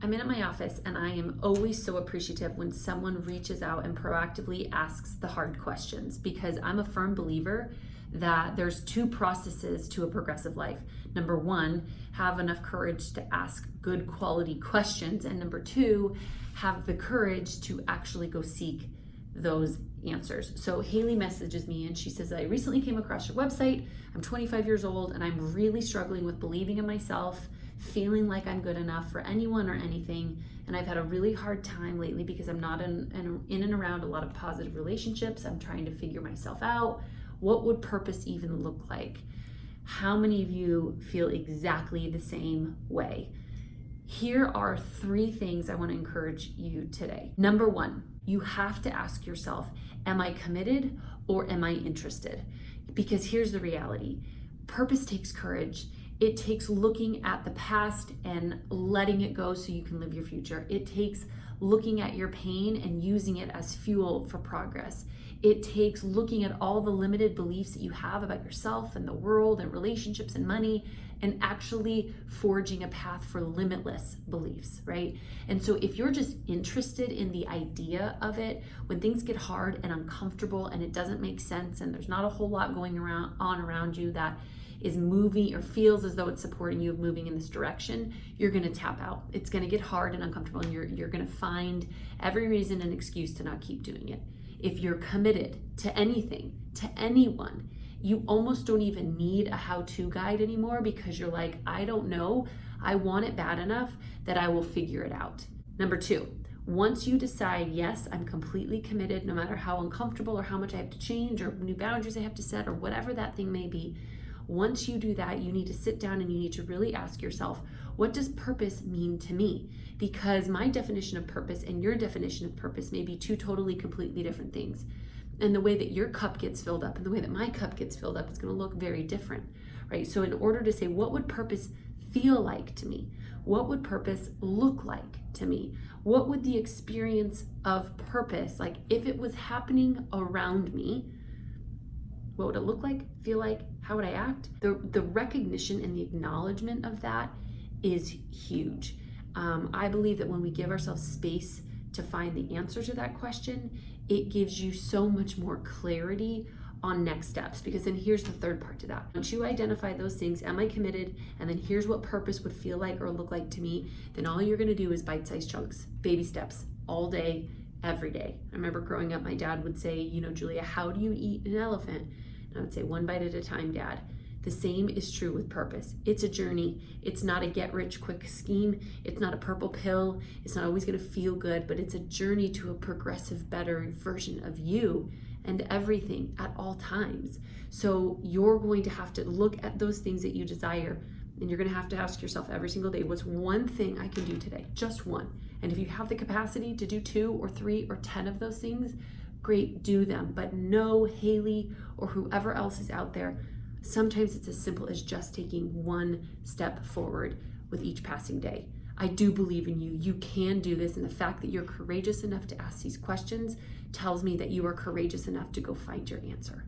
I'm in at my office and I am always so appreciative when someone reaches out and proactively asks the hard questions, because I'm a firm believer that there's two processes to a progressive life. Number one, have enough courage to ask good quality questions. And number two, have the courage to actually go seek those answers. So Haley messages me and she says, I recently came across your website. I'm 25 years old and I'm really struggling with believing in myself, feeling like I'm good enough for anyone or anything. And I've had a really hard time lately because I'm not in and around a lot of positive relationships. I'm trying to figure myself out. What would purpose even look like? How many of you feel exactly the same way? Here are 3 things I want to encourage you today. Number 1, you have to ask yourself, am I committed or am I interested? Because here's the reality. Purpose takes courage. It takes looking at the past and letting it go so you can live your future. It takes looking at your pain and using it as fuel for progress. It takes looking at all the limited beliefs that you have about yourself and the world and relationships and money and actually forging a path for limitless beliefs, right? And so if you're just interested in the idea of it, when things get hard and uncomfortable and it doesn't make sense and there's not a whole lot going on around you that is moving or feels as though it's supporting you of moving in this direction, you're gonna tap out. It's gonna get hard and uncomfortable and you're gonna find every reason and excuse to not keep doing it. If you're committed to anything, to anyone, you almost don't even need a how-to guide anymore because you're like, I don't know, I want it bad enough that I will figure it out. Number 2, once you decide, yes, I'm completely committed, no matter how uncomfortable or how much I have to change or new boundaries I have to set or whatever that thing may be, once you do that, you need to sit down and you need to really ask yourself, what does purpose mean to me? Because my definition of purpose and your definition of purpose may be 2 totally, completely different things. And the way that your cup gets filled up and the way that my cup gets filled up is going to look very different, right? So in order to say, what would purpose feel like to me? What would purpose look like to me? What would the experience of purpose, like if it was happening around me, what would it look like, feel like, how would I act? The recognition and the acknowledgement of that is huge. I believe that when we give ourselves space to find the answer to that question, it gives you so much more clarity on next steps. Because then here's the third part to that. Once you identify those things, am I committed? And then here's what purpose would feel like or look like to me. Then all you're gonna do is bite-sized chunks, baby steps, all day, every day. I remember growing up, my dad would say, you know, Julia, how do you eat an elephant? And I would say, 1 bite at a time, Dad. The same is true with purpose. It's a journey. It's not a get-rich-quick scheme. It's not a purple pill. It's not always going to feel good, but it's a journey to a progressive, better version of you and everything at all times. So you're going to have to look at those things that you desire, and you're going to have to ask yourself every single day, what's one thing I can do today? Just one. And if you have the capacity to do 2 or 3 or 10 of those things, great, do them. But know, Haley or whoever else is out there, sometimes it's as simple as just taking 1 step forward with each passing day. I do believe in you. You can do this. And the fact that you're courageous enough to ask these questions tells me that you are courageous enough to go find your answer.